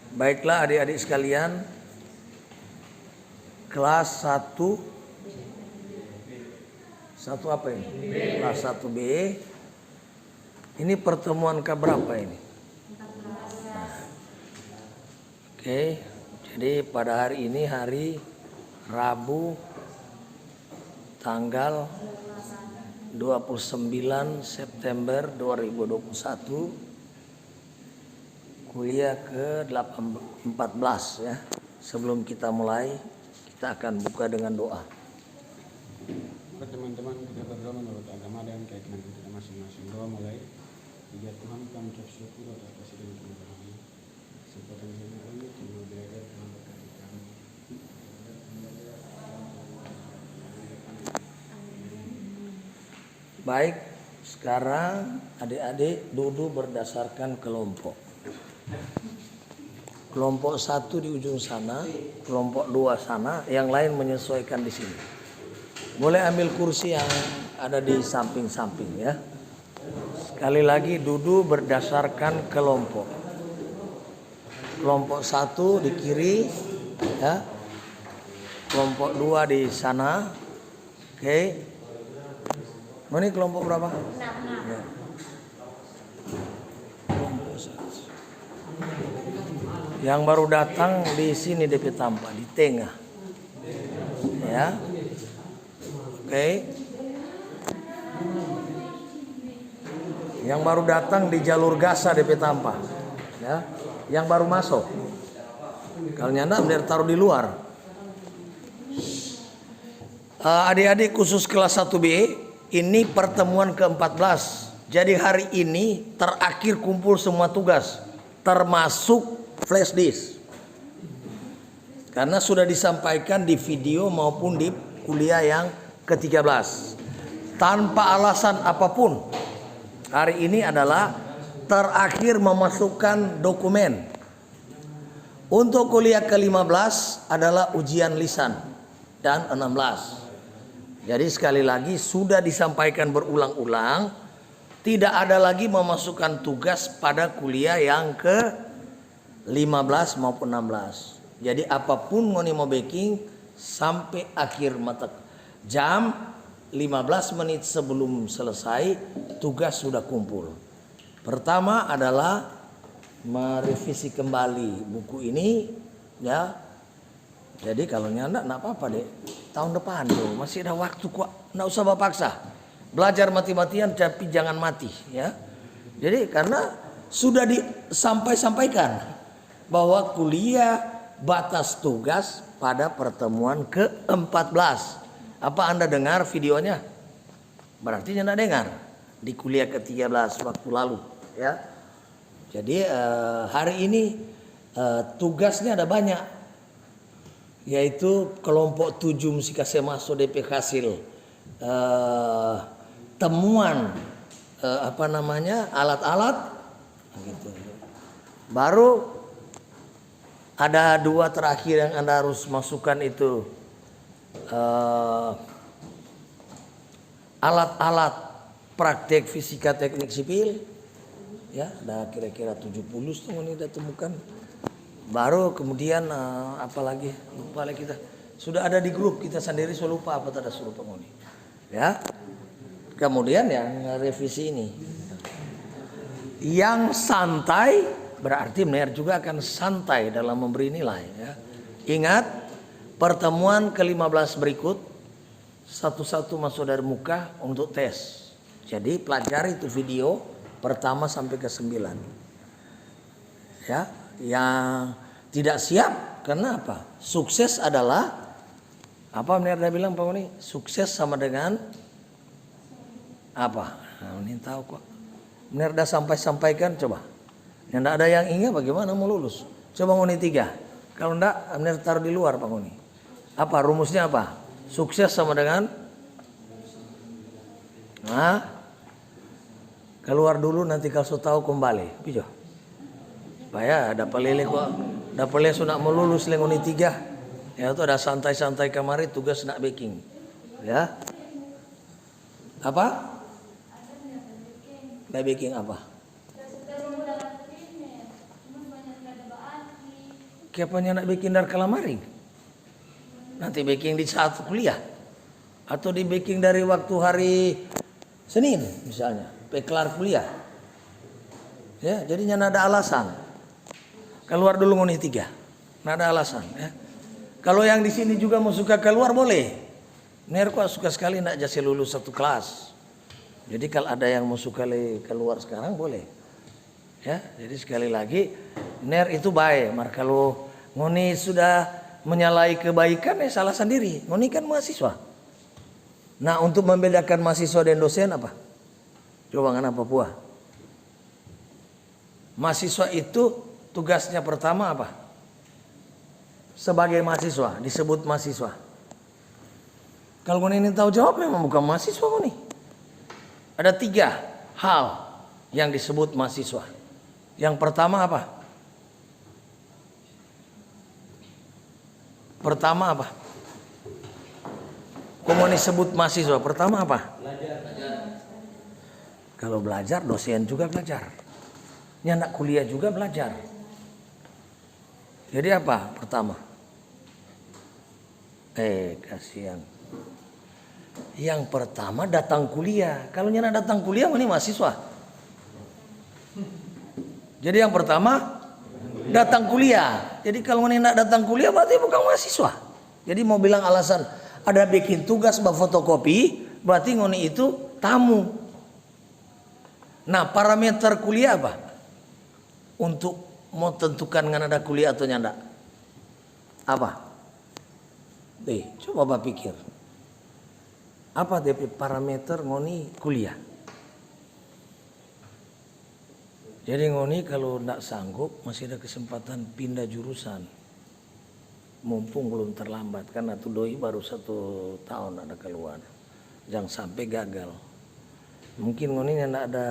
Baiklah adik-adik sekalian, kelas 1 apa ini? Kelas 1B. Ini pertemuan keberapa ini? Oke, jadi pada hari ini hari Rabu tanggal 29 September 2021, kuliah ke-14 ya. Sebelum kita mulai, kita akan buka dengan doa. Teman-teman, kita berdoa menurut agama dan keyakinan kita masing-masing. Doa mulai. Ya Tuhan, kami bersyukur atas kasih dan kemurahan-Mu. Sepanjang hari ini Tuhan berikan Tuhan berkati kami. Baik, sekarang adik-adik duduk berdasarkan kelompok. Kelompok 1 di ujung sana, kelompok 2 sana, yang lain menyesuaikan di sini. Boleh ambil kursi yang ada di samping-samping ya. Sekali lagi duduk berdasarkan kelompok. Kelompok 1 di kiri ya. Kelompok 2 di sana. Oke. Ini kelompok berapa? 6. Ya. Kelompok 1. Yang baru datang di sini DP tampak di tengah. Ya. Oke. Yang baru datang di jalur Gasa DP tampak. Ya. Yang baru masuk. Kalau nyanda biar taruh di luar. Adik-adik khusus kelas 1B, ini pertemuan ke-14. Jadi hari ini terakhir kumpul semua tugas, termasuk flash disk. Karena sudah disampaikan di video maupun di kuliah yang ke-13. Tanpa alasan apapun, hari ini adalah terakhir memasukkan dokumen. Untuk kuliah ke-15 adalah ujian lisan dan 16. Jadi sekali lagi sudah disampaikan berulang-ulang, tidak ada lagi memasukkan tugas pada kuliah yang ke-15 maupun 16. Jadi apapun ngoni mau backing sampai akhir mata jam 15 menit sebelum selesai tugas sudah kumpul. Pertama adalah merevisi kembali buku ini ya. Jadi kalau nyanda enggak apa-apa deh. Tahun depan tuh masih ada waktu kok. Enggak usah paksa. Belajar mati-matian tapi jangan mati ya. Jadi karena sudah disampaikan bahwa kuliah batas tugas pada pertemuan ke-14. Apa Anda dengar videonya? Berarti Anda dengar di kuliah ke-13 waktu lalu ya. Jadi hari ini tugasnya ada banyak. Yaitu kelompok 7 mesti kasih masuk DP hasil temuan alat-alat gitu. Baru ada 2 terakhir yang Anda harus masukkan itu alat-alat praktek fisika teknik sipil ya, ada kira-kira 70 tuh ini udah temukan. Baru kemudian apa lagi? Lupa lagi kita. Sudah ada di grup kita sendiri, saya lupa apa tadi suruh penghuni. Ya. Kemudian yang revisi ini. Yang santai berarti MER juga akan santai dalam memberi nilai ya. Ingat, pertemuan ke-15 berikut satu-satu masuk dari muka untuk tes. Jadi pelajari itu video pertama sampai ke-9. Ya. Yang tidak siap karena apa? Sukses adalah apa benar dia bilang Pak Uni? Sukses sama dengan apa? Nah, ini tahu kok. Benar dah sampaikan coba. Yang tidak ada yang ingat bagaimana mau lulus? Coba Uni 3. Kalau enggak benar taruh di luar Pak Uni. Apa rumusnya apa? Sukses sama dengan keluar dulu nanti kalau tahu kembali. Pijo. Supaya dapat lele kok, dapat lele sudah mau lulus lengoni 3. Ya itu ada santai-santai kemarin tugas nak baking. Ya. Apa? Nak baking apa? Kepanya nak bikin dari calamari. Nanti baking di saat kuliah. Atau di baking dari waktu hari Senin misalnya. Kelar kuliah. Ya, jadinya nggak ada alasan. Keluar dulu ngoni 3. Nggak ada alasan. Ya. Kalau yang di sini juga mau suka keluar boleh. Ner kok suka sekali nak jasa lulus satu kelas. Jadi kalau ada yang mau suka keluar sekarang boleh. Ya, jadi sekali lagi ner itu baik. Mar kalau ngoni sudah menyalahi kebaikan salah sendiri. Ngoni kan mahasiswa. Nah, untuk membedakan mahasiswa dan dosen apa? Coba ngana Papua. Mahasiswa itu tugasnya pertama apa? Sebagai mahasiswa, disebut mahasiswa. Kalau ngoni ini tahu jawab memang bukan mahasiswa ngoni. Ada 3 hal yang disebut mahasiswa. Yang pertama apa? Pertama apa? Ngoni sebut mahasiswa. Pertama apa? Belajar. Kalau belajar, dosen juga belajar. Yang anak kuliah juga belajar. Jadi apa pertama? Kasihan. Yang pertama datang kuliah. Kalau nyana datang kuliah ini mahasiswa. Jadi yang pertama datang kuliah. Jadi kalau ngoni nak datang kuliah berarti bukan mahasiswa. Jadi mau bilang alasan ada bikin tugas fotokopi berarti ngoni itu tamu. Nah, parameter kuliah apa? Untuk mau tentukan ngan ada kuliah atau nyanda. Apa? Coba Bapak pikir. Apa DP parameter ngoni kuliah? Jadi ngoni kalau tidak sanggup masih ada kesempatan pindah jurusan. Mumpung belum terlambat karena tuh doi baru 1 tahun ada keluar. Jangan sampai gagal. Mungkin ngoni tidak ada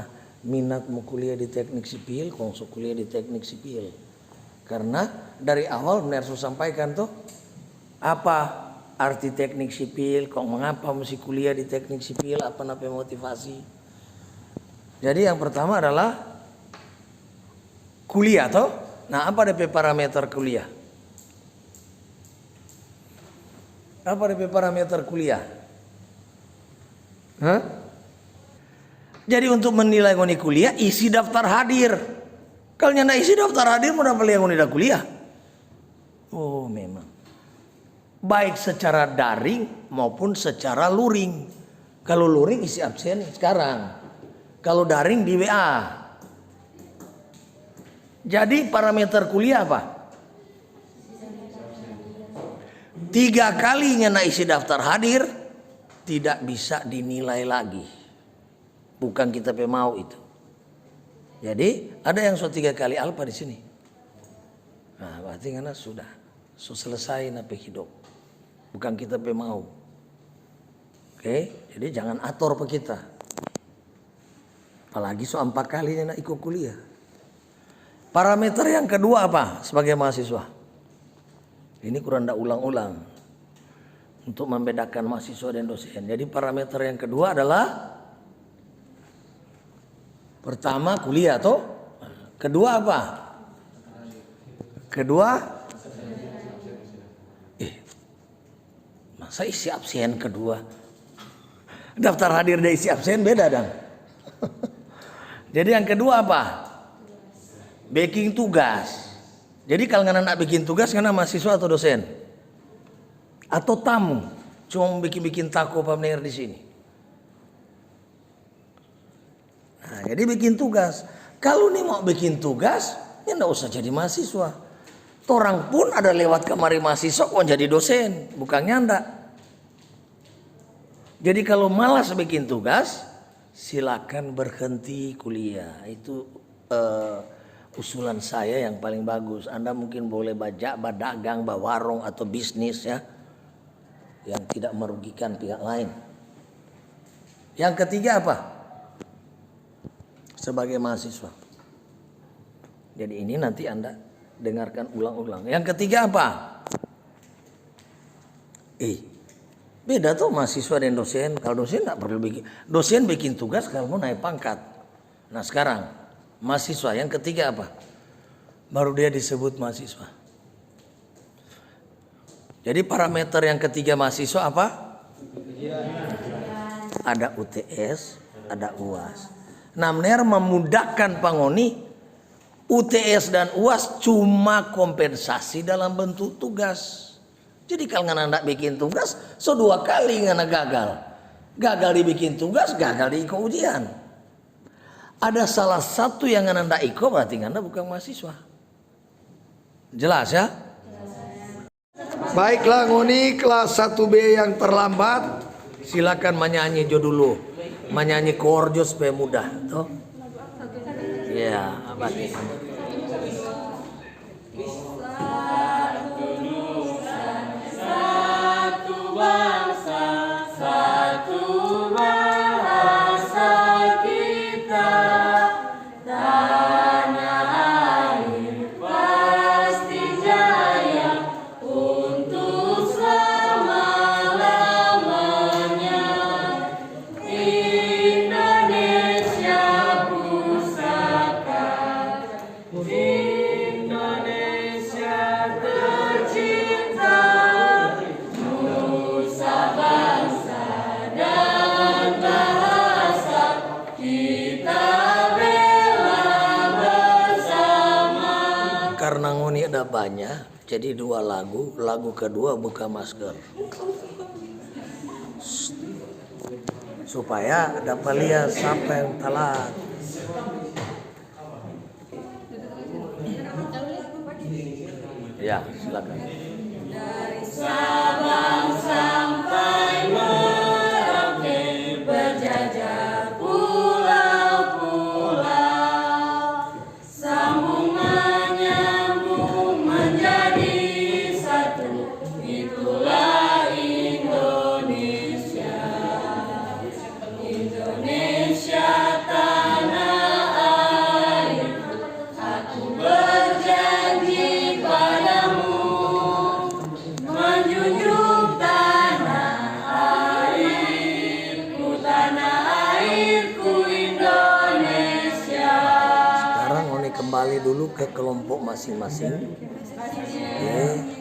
minat mau kuliah di teknik sipil, konsol kuliah di teknik sipil. Karena dari awal benar saya sampaikan tuh apa arti teknik sipil, kok mengapa mesti kuliah di teknik sipil, apa motivasi. Jadi yang pertama adalah kuliah toh. Nah, apa DP parameter kuliah? Apa DP parameter kuliah? Jadi untuk menilai ngoni kuliah, isi daftar hadir. Kalau nyana isi daftar hadir, mau dapat yang ngoni dah kuliah. Oh, memang. Baik secara daring maupun secara luring. Kalau luring isi absen sekarang. Kalau daring di WA. Jadi parameter kuliah apa? 3 kali nyana isi daftar hadir, tidak bisa dinilai lagi. Bukan kita mau itu. Jadi ada yang 3 kali alfa di sini. Nah, berarti karena sudah selesai nape hidup. Bukan kita mau. Oke, jadi jangan ator pe kita. Apalagi 4 kali nak ikut kuliah. Parameter yang kedua apa sebagai mahasiswa? Ini kurang ndak ulang-ulang untuk membedakan mahasiswa dan dosen. Jadi parameter yang kedua adalah pertama kuliah toh. Kedua apa? Kedua masa isi absen kedua? Daftar hadir dan isi absen beda dong. Jadi yang kedua apa? Baking tugas. Jadi kalau nak bikin tugas karena mahasiswa atau dosen? Atau tamu? Cuma bikin tako pamer di sini. Nah, jadi bikin tugas. Kalau nih mau bikin tugas, ya enggak usah jadi mahasiswa. Orang pun ada lewat kemari mahasiswa kok jadi dosen, bukan nyanda. Jadi kalau malas bikin tugas, silakan berhenti kuliah. Itu usulan saya yang paling bagus. Anda mungkin boleh berdagang, berwarung atau bisnis ya, yang tidak merugikan pihak lain. Yang ketiga apa? Sebagai mahasiswa. Jadi ini nanti Anda dengarkan ulang-ulang. Yang ketiga apa? Beda tuh mahasiswa dan dosen. Kalau dosen nggak perlu bikin. Dosen bikin tugas kalau mau naik pangkat. Nah sekarang mahasiswa yang ketiga apa? Baru dia disebut mahasiswa. Jadi parameter yang ketiga mahasiswa apa? Ada UTS, ada UAS. Nah, benar memudahkan pangoni, UTS dan UAS cuma kompensasi dalam bentuk tugas. Jadi kalau ngana bikin tugas, so 2 kali ngana gagal. Gagal dibikin tugas, gagal di ujian. Ada salah satu yang ngana ndak iko, berarti ngana bukan mahasiswa. Jelas ya? Baiklah, ngoni kelas 1B yang terlambat, silakan menyanyi jo dulu. Menyanyi korjo supaya mudah, toh? Ya, baik. Karena ngoni ada banyak, jadi 2 lagu. Lagu kedua buka masker, supaya dapat lihat siapa yang telat. Ya, silakan. Dari Sabang sampai Merauke berjajar pulau-pulau, sambung menyambung menjadi satu, itulah Indonesia. Indonesia tanah airku, aku berjanji padamu menjunjung tanah airku Indonesia. Sekarang ngoni kembali dulu ke kelompok masing-masing. Oke.